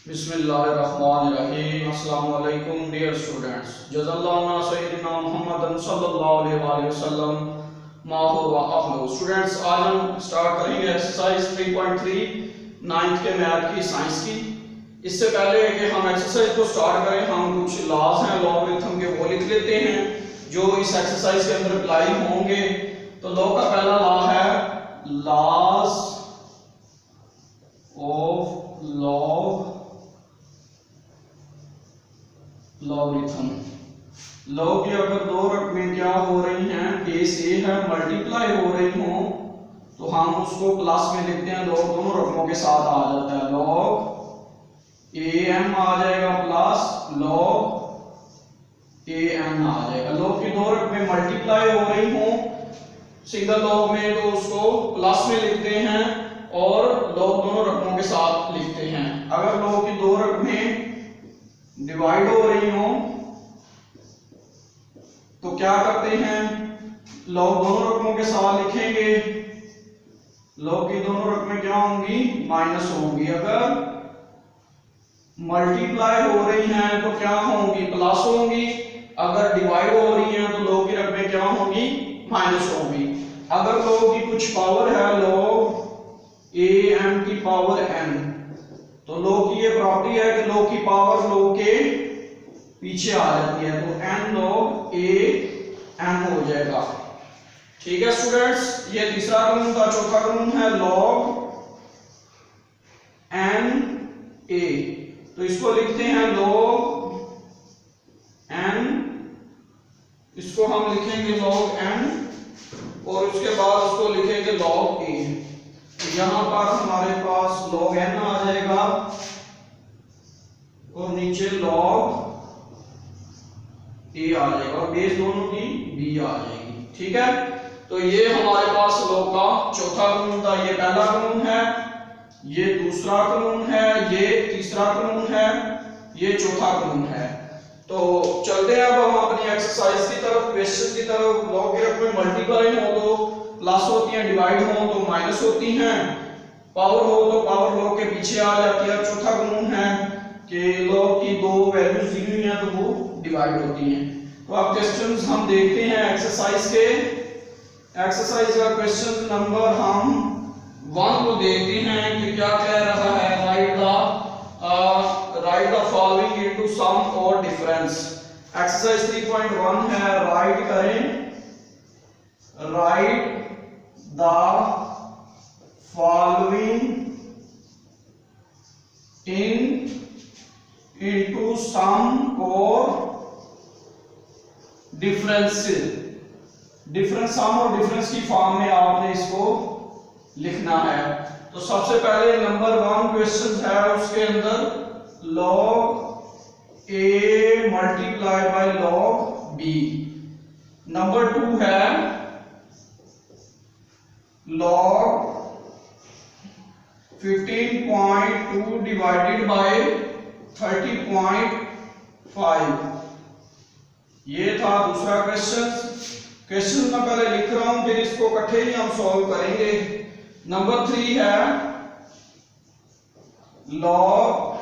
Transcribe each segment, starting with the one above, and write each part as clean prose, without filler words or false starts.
बिस्मिल्लाहिर्रहमानिर्रहीम। अस्सलाम वालेकुम डियर स्टूडेंट्स। जज़ल्लाहु सय्यदना मुहम्मदन सल्लल्लाहु अलैहि वसल्लम मा हुवा अहलु। स्टूडेंट्स, आज हम स्टार्ट करेंगे एक्सरसाइज 3.3 नाइन्थ के मैथ की साइंस की। इससे पहले कि हम एक्सरसाइज को स्टार्ट करें, हम कुछ लॉज हैं लॉगरिथम के वो लिख लेते हैं जो इस एक्सरसाइज के अंदर अप्लाई होंगे। तो लॉ का पहला लॉ है लॉज ऑफ लॉगरिथम। लॉग की अगर दो रकमें क्या हो रही हैं, बेस ए है, मल्टीप्लाई हो रही हो, तो हम उसको प्लस में लिखते हैं। लॉग दोनों रकमों के साथ आ जाता है, लॉग ए एम आ जाएगा प्लस लॉग ए एन आ जाएगा। लॉग की दो रकमें मल्टीप्लाई हो रही हो सिंगल लॉग में, तो उसको प्लस में लिखते हैं और लॉग दोनों रकमों के साथ लिखते हैं। अगर लॉग की दो रकमें डिवाइड हो रही हो तो क्या करते हैं, लॉग दोनों रकमों के साथ लिखेंगे। लॉग की दोनों रकमें क्या होंगी, माइनस होंगी। अगर मल्टीप्लाई हो रही हैं तो क्या होंगी, प्लस होंगी। अगर डिवाइड हो रही हैं तो लॉग की रकमें क्या होंगी, माइनस होंगी। अगर लॉग की कुछ पावर है, लॉग ए एम की पावर एन, तो लॉग की ये प्रॉपर्टी है कि लॉग की पावर लॉग के पीछे आ जाती है, तो एन लॉग ए एन हो जाएगा। ठीक है स्टूडेंट्स, ये तीसरा कानून था। चौथा कानून है लॉग एन ए, तो इसको लिखते हैं लॉग एन, इसको हम लिखेंगे लॉग एन और उसके बाद उसको लिखेंगे लॉग ए। यहां पर हमारे पास लॉग एन आ जाएगा और नीचे लॉग ए आ जाएगा और बेस दोनों की बी आ जाएगी। ठीक है, तो ये हमारे पास लॉग का चौथा कानून था। ये पहला कानून है, ये दूसरा कानून है, ये तीसरा कानून है, ये चौथा कानून है। तो चलते हैं अब हम अपनी एक्सरसाइज की तरफ, क्वेश्चन की तरफ। लॉग की रकमें मल्टीप्लाई हो तो प्लस होती हैं, डिवाइड हो तो माइनस होती हैं, पावर हो तो पावर लॉग के पीछे आ जाती है। चौथा कानून है कि लॉग की दो वैल्यूज दी हुई हैं तो वो डिवाइड होती हैं। तो अब क्वेश्चंस हम देखते हैं एक्सरसाइज के। एक्सरसाइज का क्वेश्चन नंबर हम 1 को देखते हैं कि क्या कह रहा है। Right the following into some और डिफरेंस। एक्सरसाइज 3.1 है, राइट करें, right the following into some और डिफरेंस। डिफरेंस, सम और डिफरेंस की फॉर्म में आपने इसको लिखना है। तो सबसे पहले नंबर 1 क्वेश्चन है, उसके अंदर log A multiply by log B. Number 2 है लॉग 15.2 डिवाइडेड बाय 30.5। ये था दूसरा क्वेश्चन। क्वेश्चन मैं पहले लिख रहा हूं, फिर इसको इकट्ठे ही हम सॉल्व करेंगे। नंबर 3 है log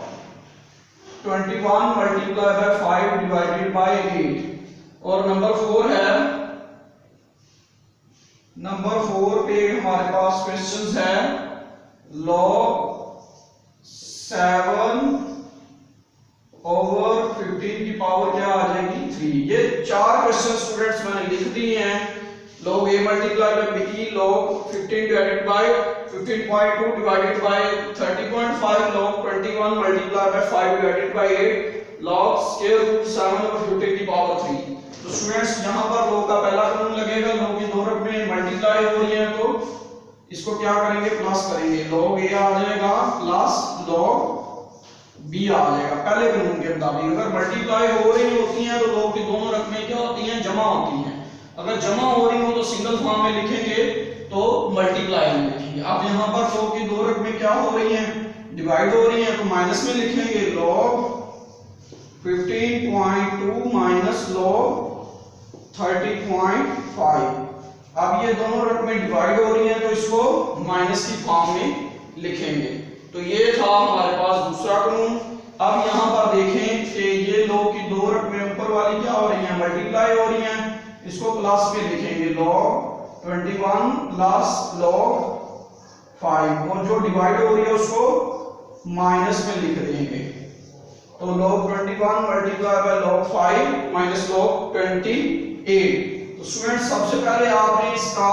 21 multiply by 5 divided by 8। और नंबर 4 है, नंबर 4 पे हमारे पास क्वेश्चंस है लॉग 7 ओवर 15 की पावर क्या आ जाएगी 3। ये 4 क्वेश्चन स्टूडेंट्स मैंने लिख दिए हैं। Log A multiply by B, log 15 divided by 15.2 divided by 30.5, log 21 multiply by 5 divided by 8, log square root 7 over 15 की पावर 3। तो स्टूडेंट्स यहां पर लॉग का पहला कानून लगेगा। लॉग की दो रकमें मल्टीप्लाई हो रही हैं तो इसको क्या करेंगे, प्लस करेंगे। लॉग ए आ जाएगा प्लस लॉग बी आ जाएगा पहले कानून के मुताबिक। अगर मल्टीप्लाई हो रही होती हैं तो लॉग की दोनों रकमें क्या होती हैं, जमा होती हैं। अगर जमा हो रही हो तो सिंगल फॉर्म में लिखेंगे, तो मल्टीप्लाई में लिखेंगे। अब यहाँ पर लॉग की दो रकमें क्या हो रही हैं, डिवाइड हो रही हैं, तो माइनस में लिखेंगे। Log 15.2 minus log 30.5। अब ये दोनों रकमें डिवाइड हो रही हैं तो इसको माइनस की फॉर्म में लिखेंगे। तो ये था हमारे पास दूसरा कानून। अब यहाँ पर देखें कि ये log की दो रकमें ऊपर वाली क्या हो रही हैं, मल्टीप्लाई हो रही हैं। इसको प्लस में लिखेंगे log 21 प्लस log 5, और जो डिवाइड हो रही है उसको माइनस में लिख देंगे। तो log 21 multiply bye log 5 minus log 28। तो स्टूडेंट सबसे पहले आपने इसका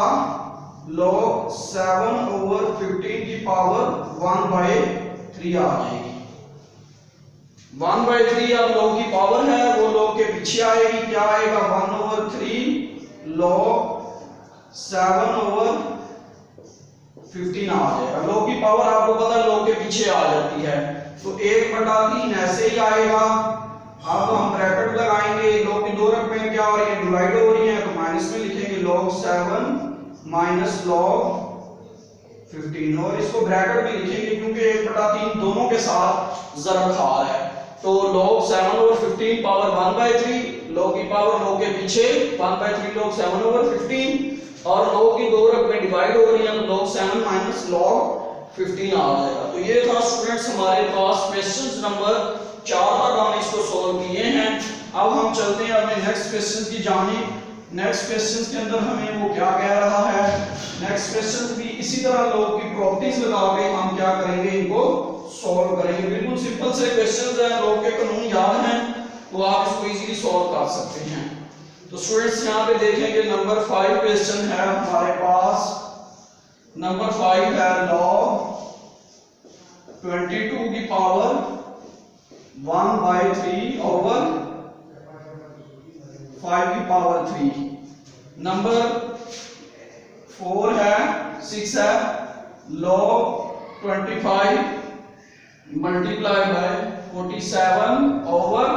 log 7/15 की पावर 1/3 आ जाएगी। 1/3 अब log की पावर है, वो log के पीछे आएगी, क्या आएगा 1/3 log 7/15 आ जाएगा। log की पावर आपको पता है log के पीछे आ जाती है, तो 1/3 ऐसे ही आएगा। अब हम ब्रैकेट लगाएंगे, log की दो रकमें क्या हो रही है, डिवाइड हो रही है, तो माइनस में लिखेंगे log 7 माइनस log 15, और इसको ब्रैकेट में लिखेंगे क्योंकि 1/3 दोनों के साथ ज़रब खा है। तो log 7/15 पावर 1/3, log की पावर log के पीछे 1/3 log 7/15, और log की दो रकमें डिवाइड हो रही हैं, तो log 7 माइनस log 15 आ जाएगा। तो ये था स्टूडेंट्स हमारे पास क्वेश्चन नंबर 4 तक हमने इसको सॉल्व किए हैं। अब हम चलते हैं अपने नेक्स्ट क्वेश्चन की जानिब। नेक्स्ट क्वेश्चन के अंदर हमें वो क्या कह रहा है, नेक्स्ट क्वेश्चन भी इसी तरह log की प्रॉपर्टीज लगा के हम क्या करेंगे, इनको सॉल्व करेंगे। बिल्कुल सिंपल से क्वेश्चंस हैं, log के कानून याद हैं तो आप इसको इजीली सॉल्व कर सकते हैं। तो स्टूडेंट्स यहाँ पे देखेंगे नंबर 5 क्वेश्चन है हमारे पास। नंबर 5 है log 22 की पावर 1/3 ओवर 5 की पावर 3। नंबर 4 है 6 है log 25 मल्टीप्लाई बाय 47 ओवर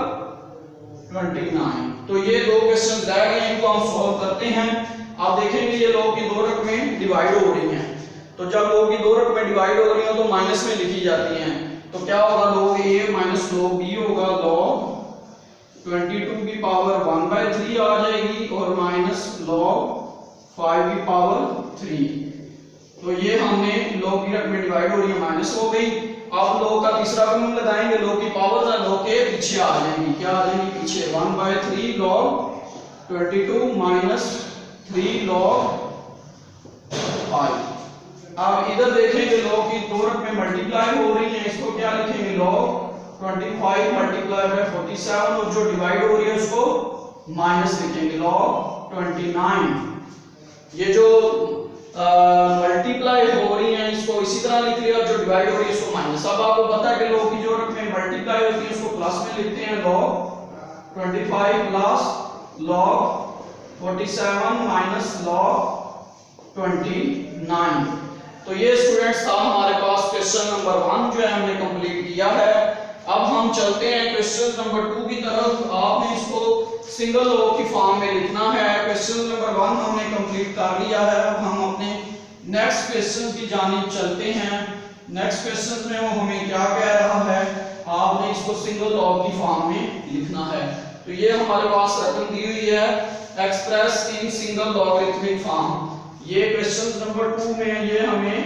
29। तो ये दो क्वेश्चन रह गए, इनको हम सॉल्व करते हैं। आप देखेंगे ये log की दो रकमें डिवाइड हो रही हैं, तो जब log की दो रकमें डिवाइड हो रही हैं तो माइनस में लिखी जाती हैं। तो क्या होगा, log a minus log b होगा, log 22 की पावर 1/3 आ जाएगी और माइनस log 5 की पावर 3। तो ये हमने log की रकमें डिवाइड हो रही है, माइनस हो गई। अब log का तीसरा कानून लगाएंगे, log की पावर है log के पीछे आ जाएगी, क्या आ जाएगी पीछे, 1/3 log 22 माइनस 3 log 5। अब इधर देखेंगे log की दो रकमें मल्टीप्लाई हो रही हैं, इसको क्या लिखेंगे log 25 मल्टीप्लाई बाय 47, और जो डिवाइड हो रही है उसको माइनस लिखेंगे log 29। ये जो मल्टीप्लाई हो रही हैं इसको इसी तरह लिख लिया, जो डिवाइड हो रही है इसको माइनस। अब आपको पता है कि log की जो रकमें मल्टीप्लाई होती है उसको प्लस में लिखते हैं, log 25 plus log 47 minus log 29। तो ये स्टूडेंट्स था हमारे पास क्वेश्चन नंबर 1 जो है हमने कंप्लीट किया है। अब हम चलते हैं क्वेश्चन नंबर 2 की तरफ। आपने इसको सिंगल log की फॉर्म में लिखना है। क्वेश्चन नंबर 1 हमने कंप्लीट कर लिया है। अब हम अपने नेक्स्ट क्वेश्चन की जानिब चलते हैं। नेक्स्ट क्वेश्चन में वो हमें क्या कह रहा है, आपने इसको सिंगल log की फॉर्म में लिखना है। तो ये हमारे पास रकम दी हुई है, express in single logarithmic form. ये क्वेश्चन नंबर 2 में ये हमें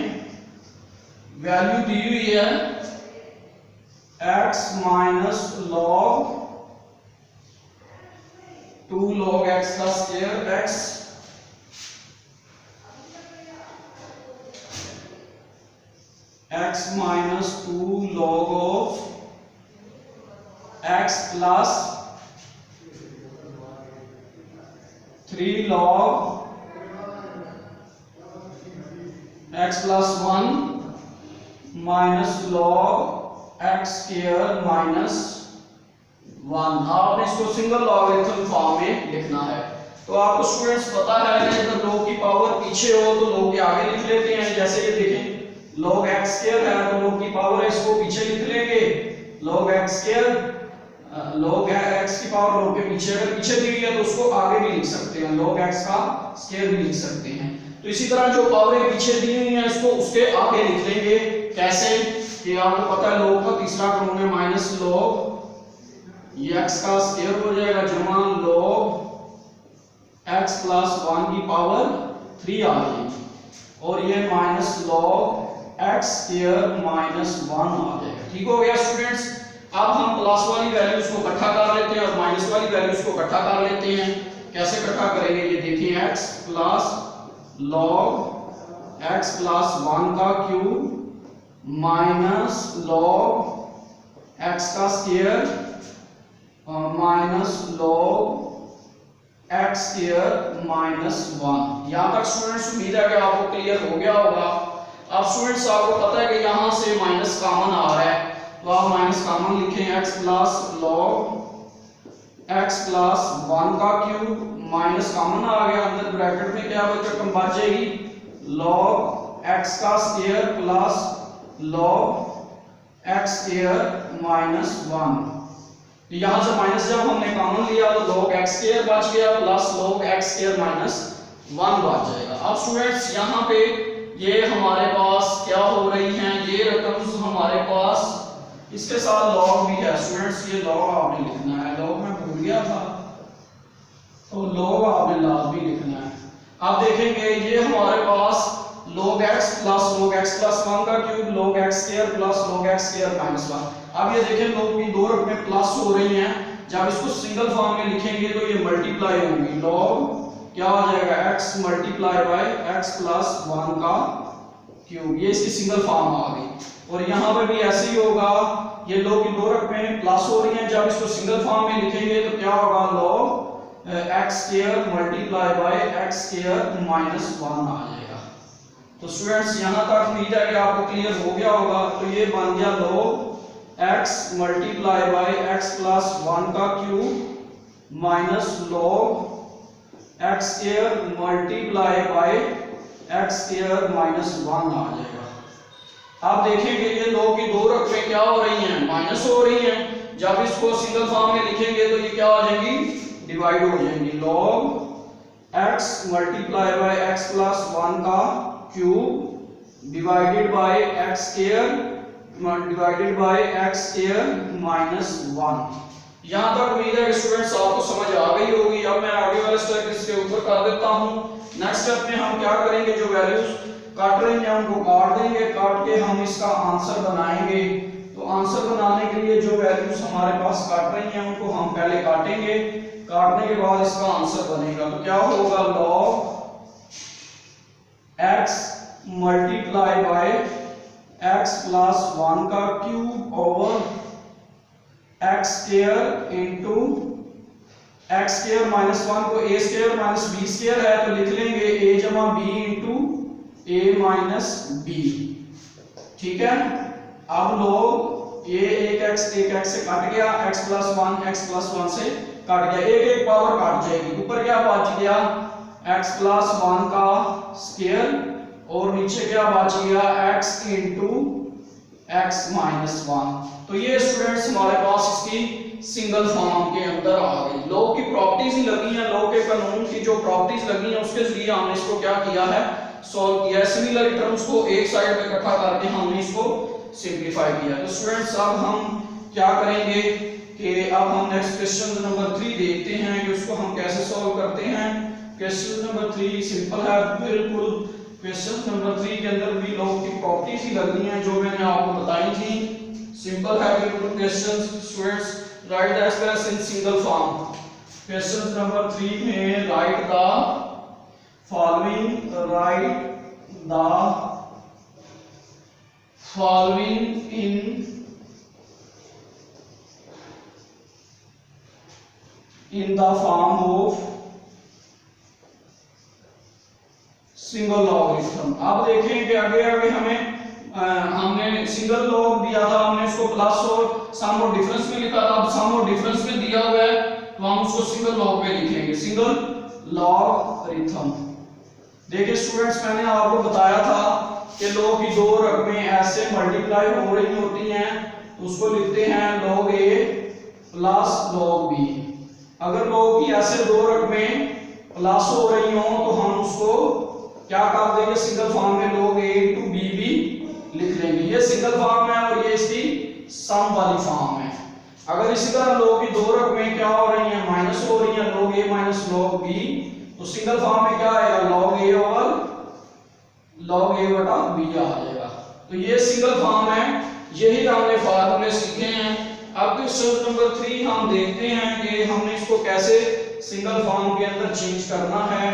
वैल्यू दी हुई है x minus log 2 log x का square x x minus 2 log of x plus 3 log x plus 1 minus log x square minus 1। आपने इसको सिंगल लॉगरिथम फॉर्म में लिखना है। तो आपको स्टूडेंट्स पता है कि अगर log की पावर पीछे हो तो log के आगे लिख लेते हैं। जैसे ये देखें log x स्क्वायर है तो log की पावर है इसको पीछे लिख लेंगे, log x square log x की पावर log के पीछे, अगर पीछे दी है तो उसको आगे भी लिख सकते हैं, log x का स्क्वायर भी लिख सकते हैं। तो इसी तरह जो पावर पीछे दी हुई है इसको उसके आगे लिख लेंगे। कैसे कि आपको पता है log का तीसरा कानून है माइनस log ये x का स्क्वायर हो जाएगा जमा log x प्लस 1 की पावर 3 आ जाएगी, और ये minus log x square minus 1 आ जाएगा। ठीक हो गया स्टूडेंट्स। अब हम प्लस वाली वैल्यूज को इकट्ठा कर लेते हैं और माइनस वाली वैल्यूज को इकट्ठा कर लेते हैं। कैसे इकट्ठा करेंगे ये देखिए, x plus log x plus 1 का क्यूब माइनस log x का square minus log x square minus 1। यहाँ तक स्टूडेंट्स उम्मीद है कि आपको क्लियर हो गया होगा। अब स्टूडेंट्स आपको पता है कि यहाँ से माइनस कॉमन आ रहा है, तो आप माइनस कॉमन लिखें, x plus log x plus 1 का क्यूब माइनस कॉमन आ गया, अंदर ब्रैकेट में क्या रकम बच जाएगी, log x का square plus log x square minus 1। यहां से माइनस जब हमने कॉमन लिया तो log x स्क्वायर बच गया plus log x square minus 1 बच जाएगा। अब स्टूडेंट्स यहाँ पे ये हमारे पास क्या हो रही हैं, ये रकम हमारे पास इसके साथ log भी है स्टूडेंट्स, ये log आपने लिखना है, log मैं भूल गया था तो log आपने लाजमी लिखना है। अब देखेंगे ये हमारे पास log x plus log x plus 1 का cube log x square plus log x square minus 1। अब ये देखें log की दो रकमें प्लस हो रही हैं, जब इसको सिंगल फॉर्म में लिखेंगे तो ये मल्टीप्लाई होंगी, log क्या हो जाएगा x multiply by x plus 1 का क्यूब, ये इसकी सिंगल फॉर्म आ गई। और यहाँ पे भी ऐसे ही होगा, ये log की दो रकमें प्लस हो रही हैं, जब इसको सिंगल फॉर्म में लिखेंगे तो क्या होगा, log x square multiply by x square minus 1 आ जाएगा। तो स्टूडेंट्स यहाँ तक उम्मीद है कि आपको क्लियर हो गया होगा। तो ये बन गया log x multiply by x plus 1 का cube minus log x square multiply by x square minus 1 आ जाएगा। आप देखेंगे ये log की दो रकमें क्या हो रही हैं, माइनस हो रही हैं, जब इसको सिंगल फॉर्म में लिखेंगे तो ये क्या हो जाएंगी, डिवाइड हो जाएंगी, log x multiply by x plus 1 का cube divided by x square divided by x square minus 1। यहां तक उम्मीद है कि स्टूडेंट्स आपको समझ आ गई होगी। अब मैं आगे वाले स्टेप इसके ऊपर कर देता हूं। नेक्स्ट स्टेप में हम क्या करेंगे, जो वैल्यूज काट रही हैं उनको काट देंगे, काट के हम इसका आंसर बनाएंगे। तो आंसर बनाने के लिए जो वैल्यूज हमारे पास काट रही हैं उनको हम पहले काटेंगे, काटने के बाद इसका आंसर बनेगा। तो क्या होगा, log x multiply by x plus 1 का cube over x square into x square minus 1 को a square minus b square है तो लिख लेंगे a जमा b into a minus b। ठीक है, अब लोग ये एक x से कट गया, x प्लस 1 से कट गया, एक पावर कट जाएगी, ऊपर क्या बच गया, x प्लस 1 का स्क्वायर और नीचे क्या बच गया, x इनटू x माइनस 1। तो ये स्टूडेंट्स हमारे पास इसकी सिंगल फॉर्म के अंदर आ गई। लॉ की प्रॉपर्टीज ही लगी हैं, लॉ के कानून की जो प्रॉपर्टीज लगी हैं उसके जरिए हमने इसको क्या किया है, सॉल्व किया है। सिमिलर टर्म्स को एक साइड पे इकट्ठा करके हमने इसको सिंपलीफाई किया। तो स्टूडेंट्स अब हम क्या करेंगे कि अब हम नेक्स्ट क्वेश्चन नंबर 3 देखते हैं कि उसको हम कैसे सॉल्व करते हैं। क्वेश्चन नंबर 3 सिंपल है बिल्कुल। क्वेश्चन नंबर 3 के अंदर भी लॉ की प्रॉपर्टीज ही लगी हैं जो मैंने आपको बताई थी। सिंपल है बिल्कुल question. Students right the expression in single form. Question number 3 में right the following in the form of single logarithm. अब देखें कि आगे हमने सिंगल लॉग दिया था, हमने उसको प्लस और सम और डिफरेंस में लिखा था। अब सम और डिफरेंस में दिया हुआ है तो हम उसको सिंगल लॉग पे लिखेंगे, सिंगल लॉगरिथम। देखिए स्टूडेंट्स मैंने आपको बताया था कि लॉग की दो रकमें ऐसे मल्टीप्लाई हो रही होती हैं तो उसको लिखते हैं log a plus log b। अगर log की ऐसे दो रकमें प्लस हो रही हो तो हम उसको क्या कर देंगे, सिंगल फॉर्म में log a into b भी लिख लेंगे। ये सिंगल फॉर्म है और ये इसकी सम वाली फॉर्म है। अगर इसी तरह log की दो रकमें क्या हो रही हैं, माइनस हो रही हैं, log a minus log b, तो सिंगल फॉर्म में क्या आएगा, log a बटा b आ जाएगा। तो ये सिंगल फॉर्म है, यही हमने फार्मूले सीखे हैं। अब क्वेश्चन नंबर 3 हम देखते हैं कि हमने इसको कैसे सिंगल फॉर्म के अंदर चेंज करना है।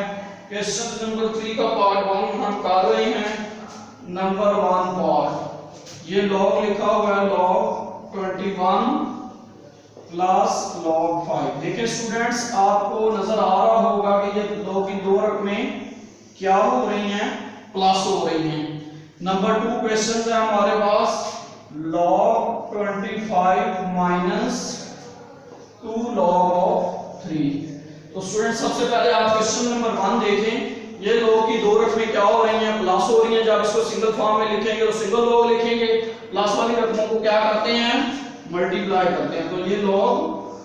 क्वेश्चन नंबर 3 का पार्ट 1 हम कर रहे हैं। नंबर 1 पार्ट, ये लॉग लिखा हुआ है, लॉग 21 प्लस लॉग 5। देखिए स्टूडेंट्स, आपको नजर आ रहा होगा कि ये लॉग की दो रकमें क्या हो रही हैं, प्लस हो रही हैं। नंबर 2 क्वेश्चन है हमारे पास, log 25 माइनस 2 log of 3। तो स्टूडेंट सबसे पहले आप क्वेश्चन नंबर 1 देखें। ये log की दो रकमें क्या हो रही हैं, प्लस हो रही हैं। जब इसको सिंगल फॉर्म में लिखेंगे तो सिंगल log लिखेंगे, प्लस वाली रकमों को क्या करते हैं, मल्टीप्लाई करते हैं। तो ये log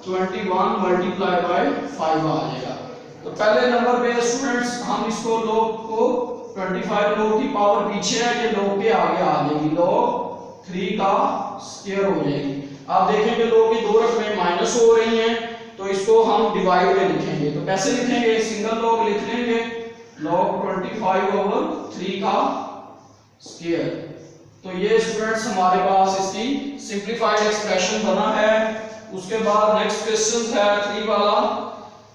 21 मल्टीप्लाई बाय 5 आ जाएगा। तो पहले नंबर पे स्टूडेंट्स हम इसको log को 25 log की पावर पीछे है, ये log के आगे आ जाएगी, log 3 का स्क्वायर हो जाएगी। आप देखेंगे log की दो रकमें माइनस हो रही हैं, तो इसको हम डिवाइड में लिखेंगे। तो कैसे लिखेंगे, सिंगल log लिख लेंगे, log 25 ओवर 3 का स्क्वायर। तो ये स्टूडेंट्स हमारे पास इसकी सिंपलीफाइड एक्सप्रेशन बना है। उसके बाद नेक्स्ट क्वेश्चन है 3 वाला।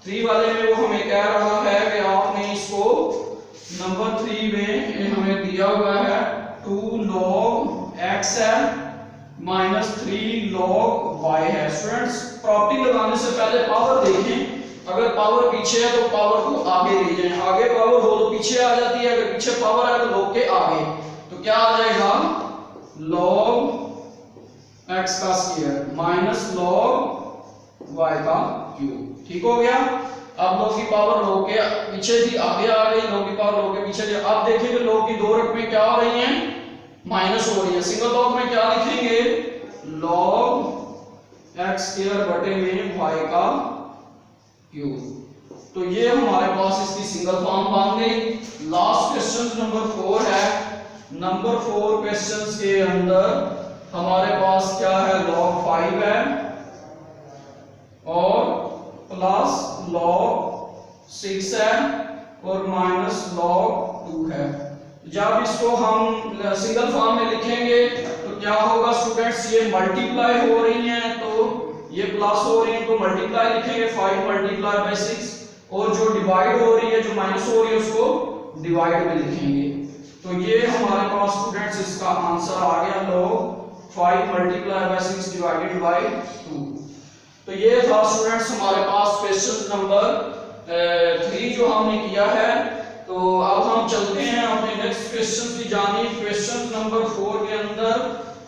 3 वाले में वो हमें कह रहा है कि आपने इसको नंबर 3 में हमें दिया हुआ है 2 log x है माइनस 3 log y है। स्टूडेंट्स, प्रॉपर्टी लगाने से पहले पावर देखें, अगर पावर पीछे है तो पावर को आगे ले जाएं। आगे पावर हो तो पीछे आ जाती है, अगर पीछे पावर है तो log के आगे। तो क्या आ जाएगा, log x का स्क्वायर माइनस log y का क्यूब। ठीक हो गया। अब log की पावर log के पीछे थी, आगे आ गई, log की पावर log के पीछे थी। अब देखेंगे log की दो रकमें क्या हो रही हैं, माइनस हो रही है। सिंगल log में क्या लिखेंगे, log x स्क्वायर बटे में y का क्यूब। तो ये हमारे पास इसकी सिंगल फॉर्म बन गई। लास्ट क्वेश्चन नंबर 4 है। नंबर 4 क्वेश्चंस के अंदर हमारे पास क्या है, log 5 है और प्लस log 6 है और माइनस log 2 है। जब इसको हम सिंगल फॉर्म में लिखेंगे तो क्या होगा स्टूडेंट्स, ये मल्टीप्लाई हो रही हैं तो ये प्लस हो रही है तो मल्टीप्लाई लिखेंगे, 5 मल्टीप्लाई बाय 6। और जो डिवाइड हो रही है, जो माइनस हो रही है, उसको डिवाइड में लिखेंगे। तो ये हमारे पास स्टूडेंट्स इसका आंसर आ गया, log 5 multiply by 6 divided by 2। तो ये था स्टूडेंट्स हमारे पास क्वेश्चन नंबर 3 जो हमने किया है। तो अब हम चलते हैं अपने नेक्स्ट क्वेश्चन की जानिब। क्वेश्चन नंबर 4 के अंदर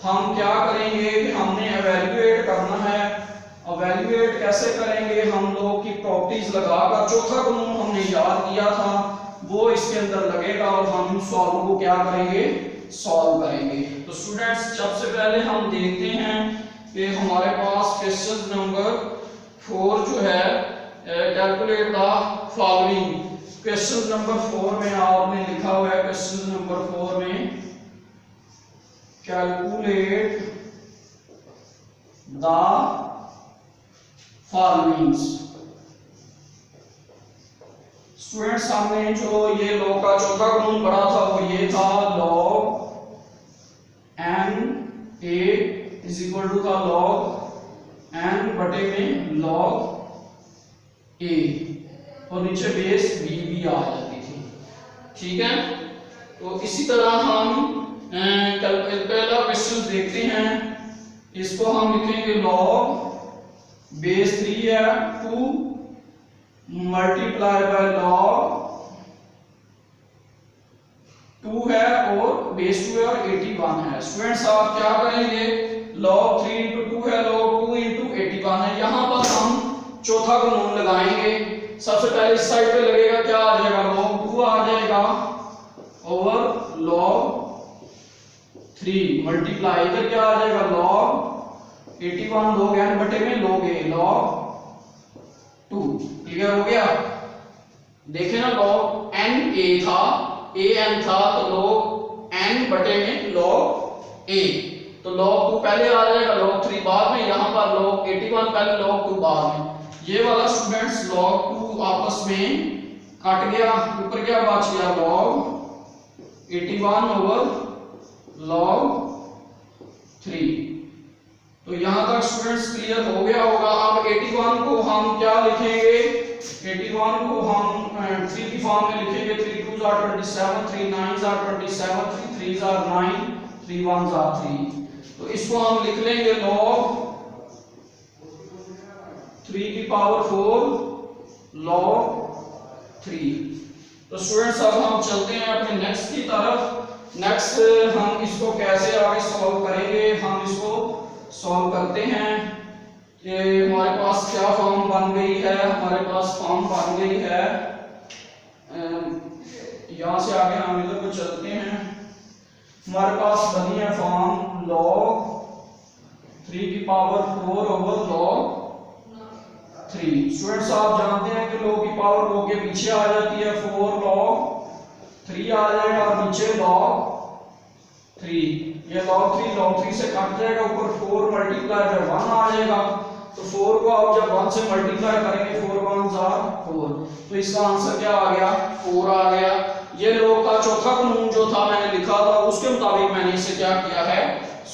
हम क्या करेंगे कि हमने एवेल्युएट करना है। एवेल्युएट कैसे करेंगे, हम लोग की प्रॉपर्टीज लगाकर चौथा कानून हमने याद किया था वो इसके अंदर लगेगा और हम सॉल्व को क्या करेंगे, सॉल्व करेंगे। तो स्टूडेंट्स सबसे पहले हम देखते हैं कि हमारे पास क्वेश्चन नंबर 4 जो है, calculate the following. Question number 4 में आपने लिखा हुआ है, क्वेश्चन नंबर 4 में कैलकुलेट द फॉलोइंग्स। स्टूडेंट्स, हमने जो ये लॉग का चौथा कानून पढ़ा था वो ये था, log n a is equal to था log n बटे में log a और नीचे बेस b भी आ जाती थी। ठीक है। तो इसी तरह हम पहला क्वेश्चन देखते हैं। इसको हम लिखेंगे log बेस 3 है 2 मल्टीप्लाई बाय log 2 है और बेस 2 है और 81 है। स्टूडेंट्स, आप क्या करेंगे, log 3 into 2 है, log 2 into 81 है। यहां पर हम चौथा कानून लगाएंगे। सबसे पहले इस साइड पे लगेगा, क्या आ जाएगा, log 2 आ जाएगा ओवर log 3 मल्टीप्लाई, इधर क्या आ जाएगा, log 81 log n बटे में log a, log 2। क्लियर हो गया। देखें ना, log n a था, a n था, तो log n बटे में log a, तो log 2 पहले आ जाएगा, log 3 बाद में, यहां पर log 81 पहले, log 2 बाद में। ये वाला स्टूडेंट्स log 2 आपस में कट गया, ऊपर क्या बच गया, log 81 ओवर log 3। तो यहां तक स्टूडेंट्स क्लियर हो गया होगा। अब 81 को हम क्या लिखेंगे, 81 को हम 3 की फॉर्म में लिखेंगे। 3 2s are 27, 3 9s are 27, 3 3s are 9, 3 1s are 3। तो इसको हम लिख लेंगे log 3 की पावर 4 log 3। तो स्टूडेंट्स अब हम चलते हैं अपने नेक्स्ट की तरफ। नेक्स्ट हम इसको कैसे आगे सॉल्व करेंगे, हम इसको सॉल्व करते हैं कि हमारे पास क्या फॉर्म बन गई है। हमारे पास फॉर्म बन गई है, यहां से आगे हम इधर को चलते हैं। हमारे पास बनी है फॉर्म log 3 की पावर 4 ओवर log 3। स्टूडेंट्स आप जानते हैं कि log की पावर log के पीछे आ जाती है, 4 log 3 आ जाएगा और नीचे log 3। ये log 3 से कट जाएगा, ऊपर 4 मल्टीप्लाई जब 1 आ जाएगा तो 4 को आप जब 1 से मल्टीप्लाई करेंगे 4 1s are 4। तो इसका आंसर क्या आ गया, 4 आ गया। ये log का चौथा कानून जो था मैंने लिखा था उसके मुताबिक मैंने इसे क्या किया है,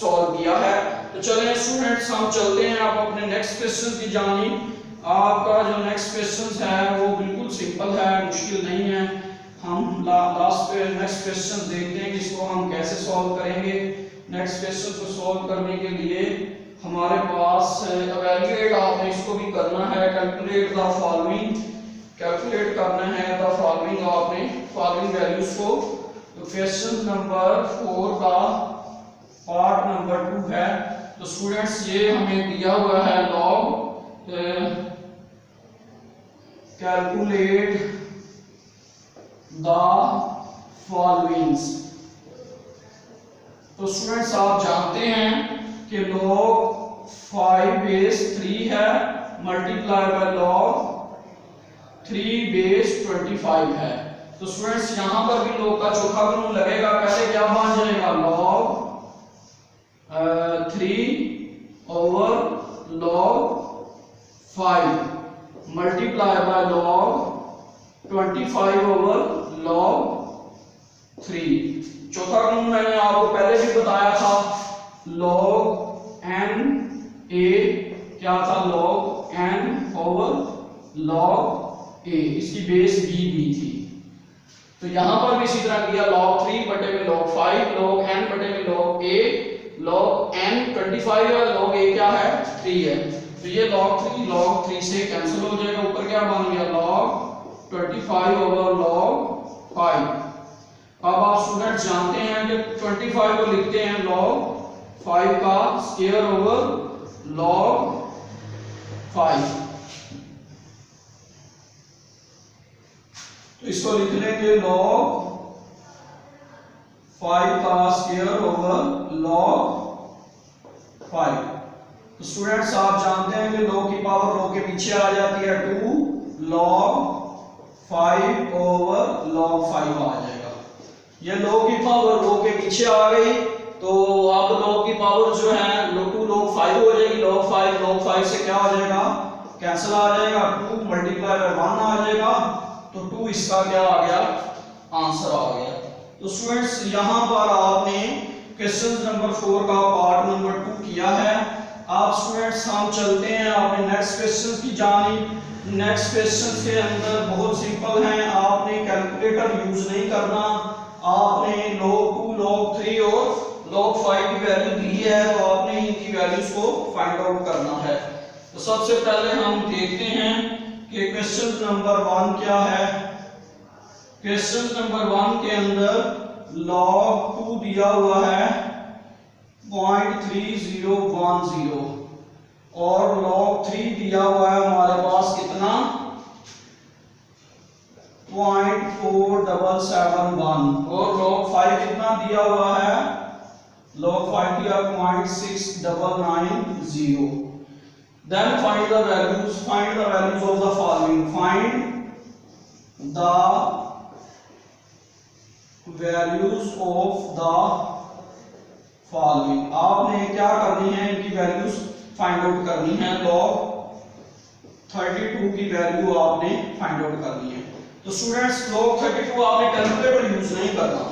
सॉल्व किया है। तो चलिए स्टूडेंट्स हम चलते हैं अब अपने नेक्स्ट क्वेश्चन की जानिब। आपका जो नेक्स्ट क्वेश्चन है वो बिल्कुल सिंपल है, मुश्किल नहीं है। हम लास्ट पे नेक्स्ट क्वेश्चन देखते हैं कि इसको हम कैसे सॉल्व करेंगे। नेक्स्ट क्वेश्चन को सॉल्व करने के लिए हमारे पास इवैल्यूएट आपने इसको भी करना है, कैलकुलेट द फॉलोइंग, कैलकुलेट करना है द फॉलोइंग आपने फॉलोइंग वैल्यूज को। तो क्वेश्चन नंबर 4 का पार्ट नंबर 2 है। तो स्टूडेंट्स ये हमें दिया हुआ है log कैलकुलेट द फॉलोइंग्स। तो स्टूडेंट्स आप जानते हैं कि log 5 बेस 3 है मल्टीप्लाई बाय log 3 बेस 25 है। तो स्टूडेंट्स यहां पर भी log का चौथा कानून लगेगा। पहले क्या बन जाएगा, log 3 over log 5 multiply by log 25 over log 3। चौथा कानून मैंने आपको पहले भी बताया था, log n a क्या था, log n over log a, इसकी बेस b थी। तो यहां पर भी इसी तरह किया, log 3 बटे में log 5, log n बटे में log a, log n 25 है, log a क्या है, 3 है। तो ये log 3 से कैंसिल हो जाएगा, ऊपर क्या बन गया, log 25 ओवर log 5। अब आप स्टूडेंट जानते हैं कि 25 को लिखते हैं log 5 का स्क्वायर ओवर log 5। तो इसको लिख लेंगे log 5 का स्क्वायर ओवर log 5। तो स्टूडेंट्स आप जानते हैं कि log की पावर log के पीछे आ जाती है, 2 log 5 ओवर log 5 आ जाएगा। ये log की पावर log के पीछे आ गई, तो अब log की पावर जो है 2 log 5 हो जाएगी। log 5 से क्या हो जाएगा, कैंसिल आ जाएगा, 2 मल्टीप्लाई बाय 1 आ जाएगा। तो 2 इसका क्या आ गया, आंसर आ गया। तो स्टूडेंट्स यहां पर आपने क्वेश्चन नंबर 4 का पार्ट नंबर 2 किया है। आप स्टूडेंट्स हम चलते हैं अपने नेक्स्ट क्वेश्चन की जानिब। नेक्स्ट क्वेश्चन के अंदर बहुत सिंपल हैं, आपने कैलकुलेटर यूज नहीं करना। आपने log 2 log 3 और log 5 की वैल्यू दी है, तो आपने इनकी वैल्यूज को फाइंड आउट करना है। तो सबसे पहले हम देखते हैं कि क्वेश्चन नंबर 1 क्या है। क्वेश्चन नंबर 1 के अंदर log 2 दिया हुआ है 0.3010 और log 3 दिया हुआ है हमारे पास कितना, 0.4771 और log 5 कितना दिया हुआ है, log 5 दिया 0.6990। Then find the values of the following. Find the values of the following. आपने क्या करनी है, इनकी वैल्यूज फाइंड आउट करनी है। log 32 की वैल्यू आपने फाइंड आउट करनी है। तो स्टूडेंट्स log 32 आपने कैलकुलेटर यूज नहीं करना,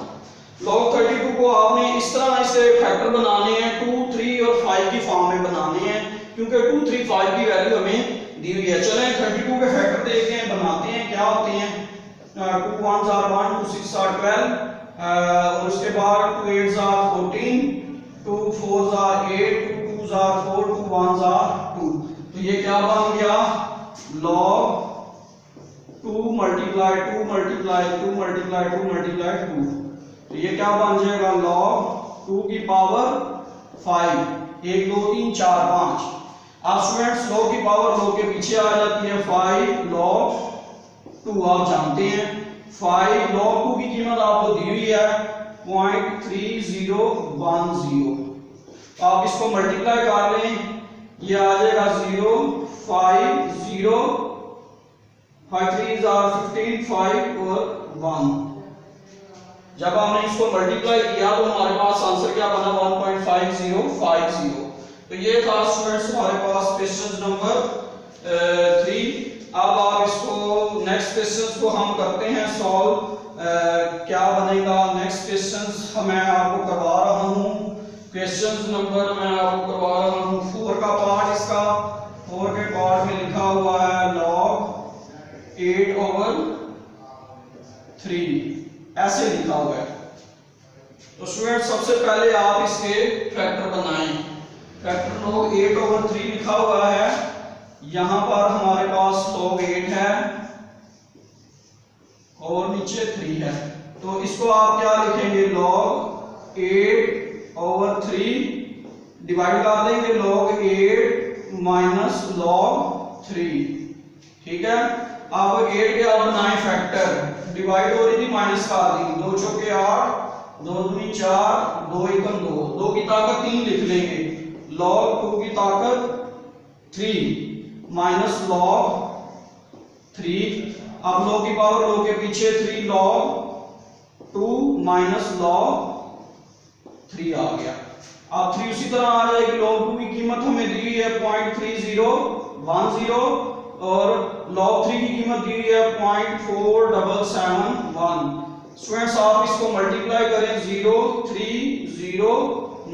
log 32 को आपने इस तरह इसे फैक्टर बनाने हैं 2, 3 और 5 की फॉर्म में बनाने हैं, क्योंकि 2, 3, 5 की वैल्यू हमें दी हुई है। चलें 32 के फैक्टर देखते हैं, बनाते हैं। क्या होते हैं? 2 1s are 1, 2 6 are 12, और उसके बाद 2 8s are 14, 2 4s are 8, 2 2s are 4, 2 1s are 2। तो ये क्या बन गया? log 2 multiply 2 multiply 2 multiply 2 multiply 2। तो ये क्या बन जाएगा? log 2 की पावर 5, 1 2 3 4 5। अब स्टूडेंट्स log की पावर log के पीछे आ जाती है 5 log 2। आप जानते हैं 5 log 2 की कीमत आपको दी हुई है 0.3010। आप इसको मल्टीप्लाई कर लें, ये आ जाएगा 0 5 0 5 3s are 15 5 और 1। जब हमने इसको मल्टीप्लाई किया तो हमारे पास आंसर क्या बना? 1.5050। तो ये था स्टूडेंट्स हमारे पास क्वेश्चन नंबर 3। अब आप इसको नेक्स्ट क्वेश्चंस को हम करते हैं सॉल्व। क्या बनेगा नेक्स्ट क्वेश्चंस? मैं आपको करवा रहा हूँ क्वेश्चंस नंबर, मैं आपको करवा रहा हूँ 4 का पार्ट। इसका 4 के पार्ट में लिखा हुआ है log 8/3, ऐसे लिखा हुआ है। तो स्टूडेंट सबसे पहले आप इसके फैक्टर बनाएं। फैक्टर log 8/3 लिखा हुआ है, यहां पर हमारे पास log 8 है और नीचे 3 है। तो इसको आप क्या लिखेंगे? log 8/3 डिवाइड कर देंगे log 8 माइनस log 3। ठीक है। अब 8 के आप बनाए फैक्टर, डिवाइड हो रही थी माइनस कर दी, 2 चौके 8, 2 दूनी 4, 2 एकम 2, 2 की ताकत 3 लिख लेंगे, log 2 की ताकत 3 माइनस log 3। अब log की पावर log के पीछे 3 log 2 माइनस log 3 आ गया। अब 3 उसी तरह आ जाएगी। log 2 की कीमत हमें दी हुई है 0.3010 और log 3 की कीमत दी हुई है 0.4771। स्टूडेंट्स आप इसको मल्टीप्लाई करें 0 3 0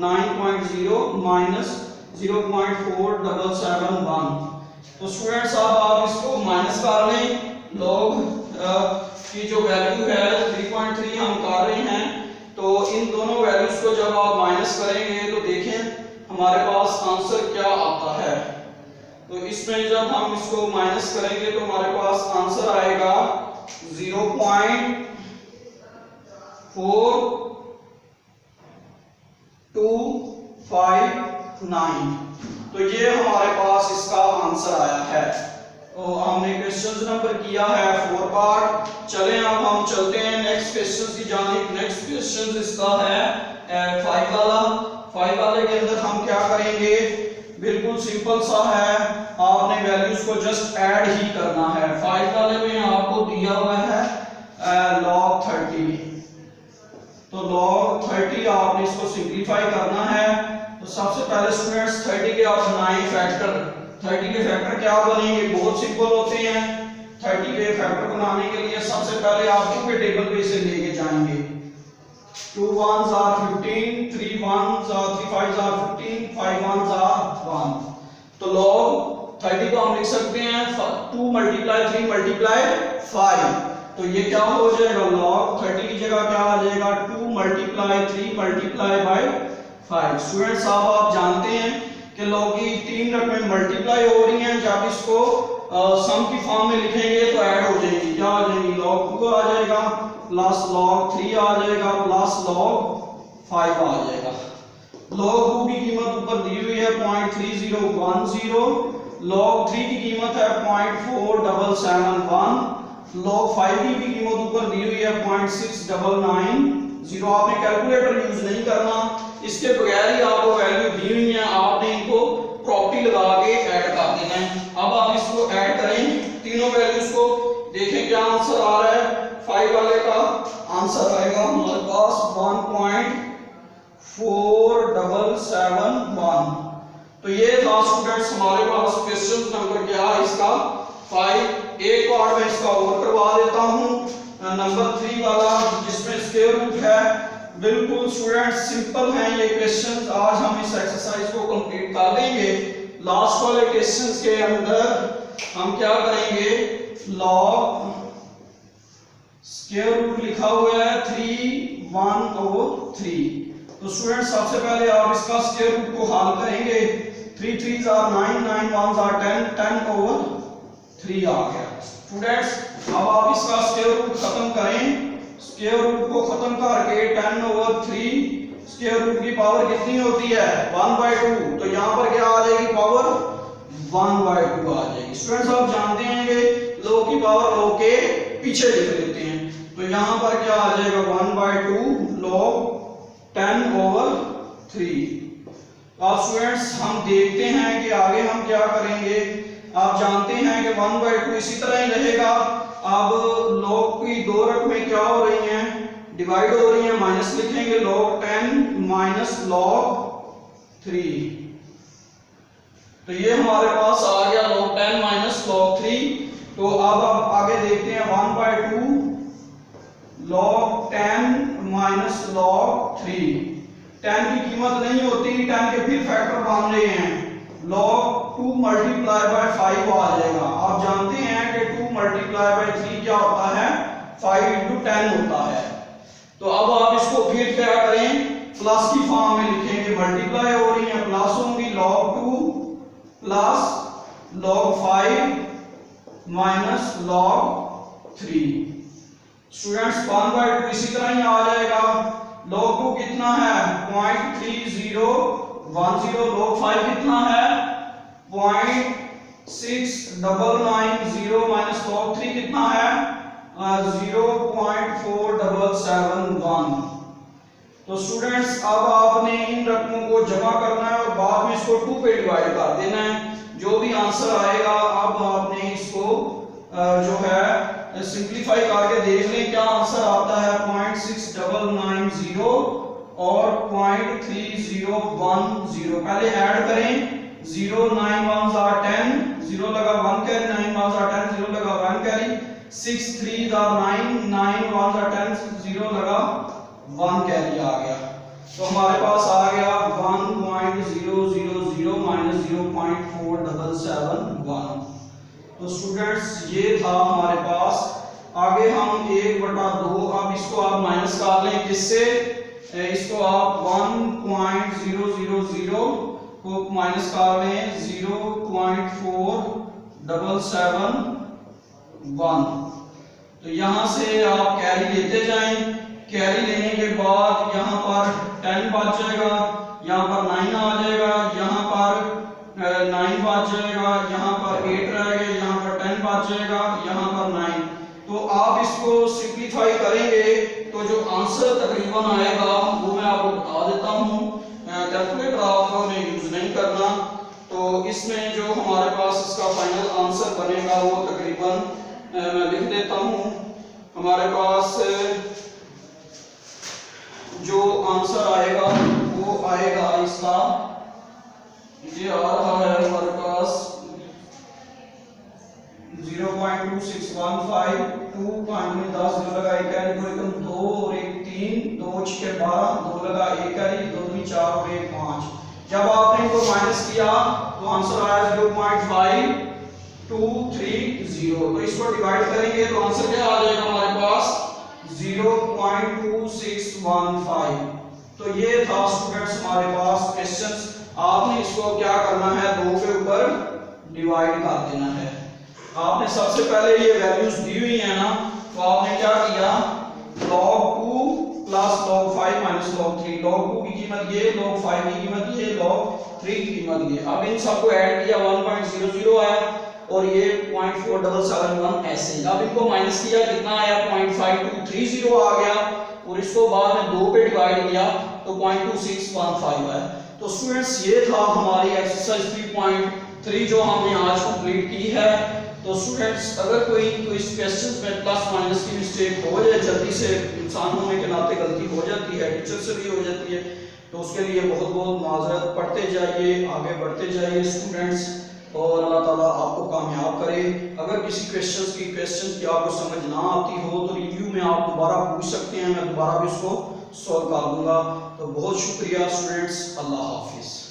9.0 माइनस 0.4771। तो स्टूडेंट्स आप इसको माइनस कर लें। log की जो वैल्यू है 3.3 हम कर रहे हैं, तो इन दोनों वैल्यूज को जब आप माइनस करेंगे तो देखें हमारे पास आंसर क्या आता है। तो इसमें जब हम इसको माइनस करेंगे तो हमारे पास आंसर आएगा 0.4259। तो ये हमारे पास इसका आंसर आया है। तो हमने क्वेश्चन नंबर किया है 4 पार्ट। चलें अब हम चलते हैं नेक्स्ट क्वेश्चन की जानिब। नेक्स्ट क्वेश्चन इसका है 5 वाला। 5 वाले के अंदर हम क्या करेंगे? बिल्कुल सिंपल सा है, आपने वैल्यूज को जस्ट ऐड ही करना है। 5 वाले में आपको दिया हुआ है log 30। तो log 30 आपने इसको सिंपलीफाई करना है। तो सबसे पहले स्टूडेंट्स 30 के आप बनाएं फैक्टर। 30 के फैक्टर क्या बनेंगे? बहुत सिंपल होते हैं। 30 के फैक्टर बनाने के लिए सबसे पहले आप 2 के टेबल पे इसे लेके जाएंगे। 2 1s are 15, 3 1s are 3 5s are 15, 5 1s are 1। तो log 30 को हम लिख सकते हैं 2 multiply 3 multiply 5। तो ये क्या हो जाएगा? log 30 की जगह क्या आ जाएगा? 2 multiply 3 multiply by 5। स्टूडेंट्स आप जानते हैं कि log की 3 रकमें मल्टीप्लाई हो रही हैं, जब इसको सम की फॉर्म में लिखेंगे तो ऐड हो जाएगी। क्या आ जाएगी? log 2 आ जाएगा प्लस log 3 आ जाएगा प्लस log 5 आ जाएगा। log 2 की कीमत ऊपर दी हुई है 0.3010, log 3 की कीमत है 0.4771, log 5 की भी कीमत ऊपर दी हुई है 0.6990। आपने कैलकुलेटर यूज नहीं करना, इसके बगैर ही आपको वैल्यू दी हुई है, आपने इनको प्रॉपर्टी लगा के ऐड कर देना है। अब आप इसको ऐड करें तीनों वैल्यूज को, देखें क्या आंसर आ रहा है। 5 वाले का आंसर आएगा हमारे पास 1.4771। तो ये था स्टूडेंट्स हमारे पास क्वेश्चन नंबर क्या है इसका 5। एक बार मैं इसका और करवा देता हूं नंबर 3 वाला, जिसमें स्क्वायर रूट है बिल्कुल स्टूडेंट्स सिंपल हैं ये क्वेश्चंस। आज हम इस एक्सरसाइज को कंप्लीट कर लेंगे। लास्ट वाले क्वेश्चंस के अंदर हम क्या करेंगे, लॉग स्क्वायर रूट लिखा हुआ है 3/1/3। तो स्टूडेंट्स सबसे पहले आप इसका स्क्वायर रूट को हल करेंगे। 3 3s are 9, 9 1s are 10, 10/3 आ गया। स्टूडेंट्स अब आप इसका स्क्वायर रूट खत्म करें। स्क्वायर रूट को खत्म करके 10/3 स्क्वायर रूट की पावर कितनी होती है 1/2। तो यहाँ पर क्या आ जाएगी, पावर 1/2 आ जाएगी। स्टूडेंट्स आप जानते हैं कि log की पावर log के पीछे लिख लेते हैं। तो यहाँ पर क्या आ जाएगा 1/2 log 10/3। अब स्टूडेंट्स हम देखते हैं कि आगे हम क्या करेंगे। आप जानते हैं कि 1/2 इसी तरह ही रहेगा। अब log की दो रकमें क्या हो रही हैं, डिवाइड हो रही हैं, माइनस लिखेंगे log 10 - log 3। तो ये हमारे पास आ गया log 10 - log 3। तो अब आप आगे देखते हैं 1/2 log 10 - log 3। 10 की कीमत नहीं होती, 10 के फिर फैक्टर बन रहे हैं। log 2 × 5 आ जाएगा। आप जानते हैं कि 2 × 3 क्या होता है, 5 × 10 होता है। तो अब आप इसको फिर क्या करें, प्लस की फॉर्म में लिखेंगे। मल्टीप्लाई हो रही है, प्लस होंगी log 2 + log 5 - log 3। स्टूडेंट्स 1/2 इसी तरह ही आ जाएगा। log 2 कितना है 0.3010, log 5 कितना है 0.6990 - log 3 कितना है 0.4771। तो स्टूडेंट्स अब आपने इन रकमों को जमा करना है और बाद में इसको 2 पे डिवाइड कर देना है। जो भी आंसर आएगा अब आपने इसको जो है सिंपलीफाई करके देख लें क्या आंसर आता है। 0.6990 और 0.3010। पहले ऐड करें, 0 9 1s are 10, 0 लगा 1 कैरी, 9 1s are 10, 0 लगा 1 carry, 6 3s are 9, 9 1s are 10, 0 लगा 1 कैरी आ गया। तो हमारे पास आ गया 1.000 - 0.4771। तो स्टूडेंट्स ये था हमारे पास। आगे हम 1/2, अब इसको आप माइनस कर लें किससे, इसको आप 1.000 को माइनस कर लें 0.4771। तो यहां से आप कैरी लेते जाएं। कैरी लेने के बाद यहाँ पर 10 बच जाएगा, यहाँ पर 9 आ जाएगा, यहाँ पर 9 बच जाएगा, यहाँ पर 8 रहेगा, यहाँ पर 10 बच जाएगा, यहाँ पर 9। तो आप इसको सिंपलीफाई करेंगे तो जो आंसर तकरीबन आएगा वो मैं आपको बता देता हूँ। कैलकुलेटर आपने यूज नहीं करना। तो इसमें जो हमारे पास इसका फाइनल आंसर बनेगा वो तकरीबन मैं लिख देता हूँ। हमारे पास जो आंसर आएगा वो आएगा इसका, ये आ रहा है हमारे पास 0.2615, 2.10 लगा 1 कैरी, 2 और 1 3, 2 6 12, 2 लगा 1 कैरी, 2 3 4 और 1 5। जब आपने इनको माइनस किया तो आंसर आया 0.5230। तो इसको डिवाइड करेंगे तो आंसर क्या आ जाएगा हमारे पास 0.2615। तो ये था स्टूडेंट्स हमारे पास क्वेश्चंस। आपने इसको क्या करना है, 2 के ऊपर डिवाइड कर देना है। आपने सबसे पहले ये वैल्यूज दी हुई है ना, तो आपने क्या किया log 2 + log 5 - log 3। log 2 की कीमत ये, log 5 की कीमत ये, log 3 की कीमत ये। अब इन सबको ऐड किया 1.00 आया और ये 0.4771 ऐसे। अब इनको माइनस किया कितना आया 0.5230 आ गया और इसको बाद में 2 पे डिवाइड किया तो 0.2615 है। तो स्टूडेंट्स ये था हमारी एक्सरसाइज 3.3 जो हमने आज कंप्लीट की है। तो स्टूडेंट्स अगर कोई इस क्वेश्चंस में प्लस माइनस की मिस्टेक हो जाए, जल्दी से इंसान होने के नाते गलती हो जाती है, टीचर से भी हो जाती है, तो उसके लिए बहुत बहुत माजरत। पढ़ते जाइए, आगे बढ़ते जाइए स्टूडेंट्स, और अल्लाह ताला आपको कामयाब करे। अगर किसी क्वेश्चंस की आपको समझ ना आती हो तो रिव्यू में आप दोबारा पूछ सकते हैं, मैं दोबारा भी उसको सॉल्व कर दूंगा। तो बहुत शुक्रिया स्टूडेंट्स, अल्लाह हाफिज़।